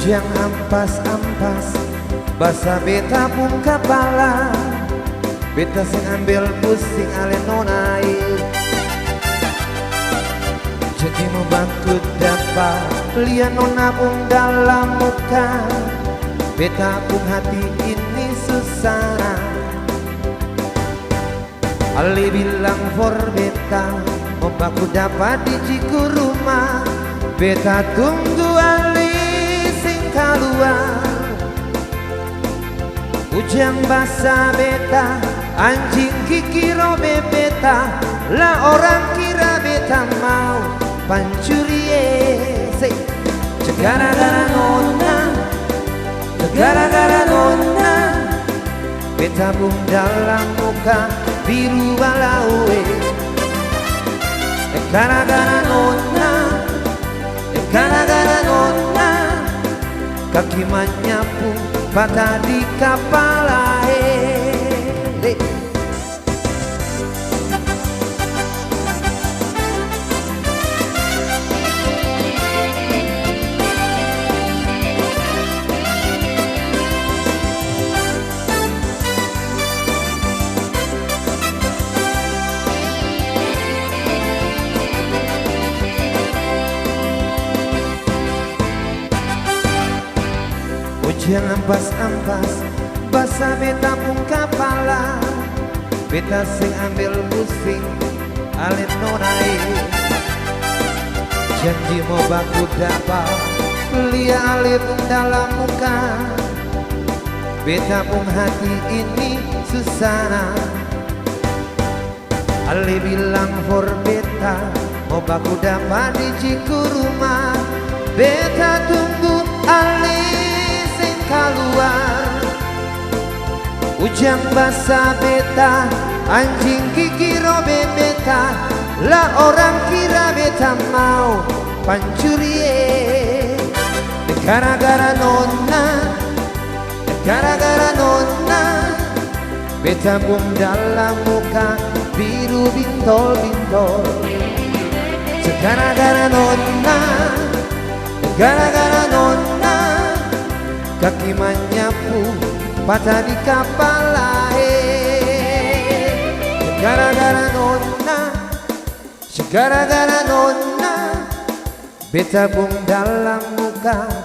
Ujang ampas-ampas basa beta pun kepala, beta sing ambil pusing ale nonai. Jadi mau bantu dapat lihat nona pun dalam muka, beta pun hati ini susah. Ali bilang for beta mau baku dapat di ciku rumah, beta tunggu Ali sing keluar. Ujang basa beta, anjing kikiro beta, lah orang kira beta mau pancurie. Gara-gara nona, gara-gara nona, beta bung dalam muka biru balaue. Gara-gara nona, gara-gara nona, kaki menyapu patah di kepala. Ujang ampas-ampas basa beta pun kepala, beta sing ambil pusing ale nonai. Janji mau baku dapat lihat ale pun dalam muka, beta pun hati ini susah. Ale bilang for beta mau baku dapat di ciku rumah, beta tunggu Ale keluar. Ujang basa beta, anjing kikiro beta, lah orang kira beta mau pancurie. Gara-gara nona, gara-gara nona, beta bung dalam muka biru bintol-bintol. Gara-gara nona, gara-gara nona, kaki menyapu patah di kepala. Gara-gara nona, gara-gara nona, beta bung dalam muka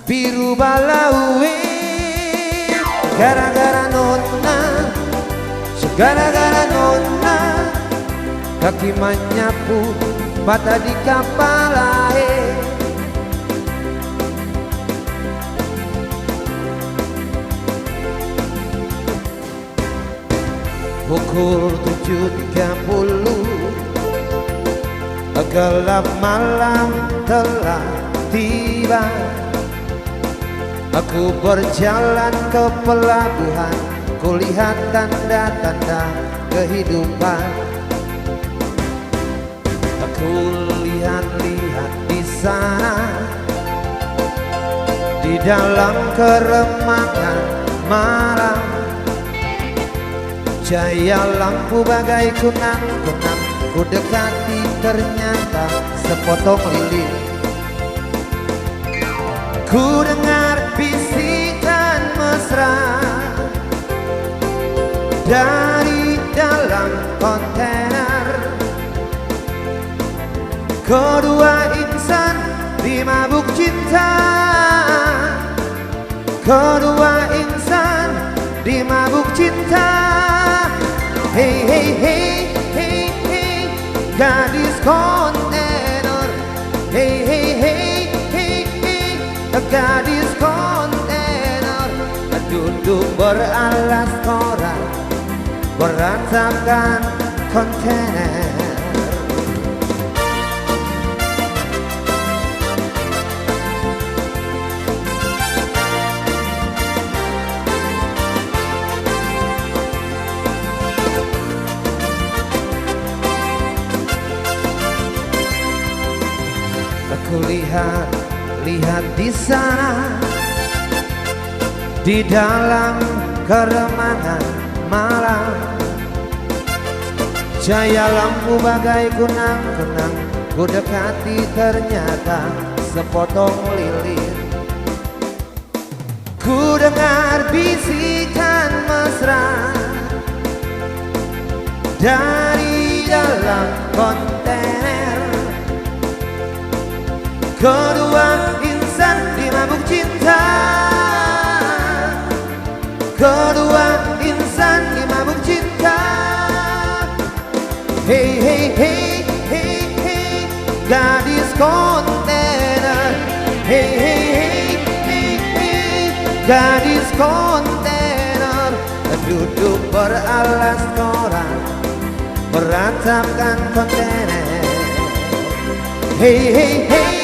biru balaue. Gara-gara nona, gara-gara nona, kaki menyapu patah di kepala. Pukul 7.30, gelap malam telah tiba. Aku berjalan ke pelabuhan, kulihat tanda-tanda kehidupan. Aku lihat-lihat di sana, di dalam keremangan malam, cahaya lampu bagai kunang-kunang, ku dekati ternyata sepotong lilin. Ku dengar bisikan mesra dari dalam kontainer. Kedua insan dimabuk cinta, kedua insan dimabuk cinta. Hey hey hey hey hey, gadis kontainer. Hey hey hey hey hey, gadis kontainer. Duduk beralas koran, berantakan kontainer. Aku lihat di sana, di dalam keremangan malam, cahaya lampu bagai kunang-kunang, ku dekati ternyata sepotong lilin. Ku dengar bisikan mesra dari dalam kontainer. Kedua insan dimabuk cinta, kedua insan dimabuk cinta. Hey hey hey hey hey, gadis kontainer. Hey hey hey hey hey, gadis kontainer. Duduk beralas koran, beratapkan kontainer. Hey hey hey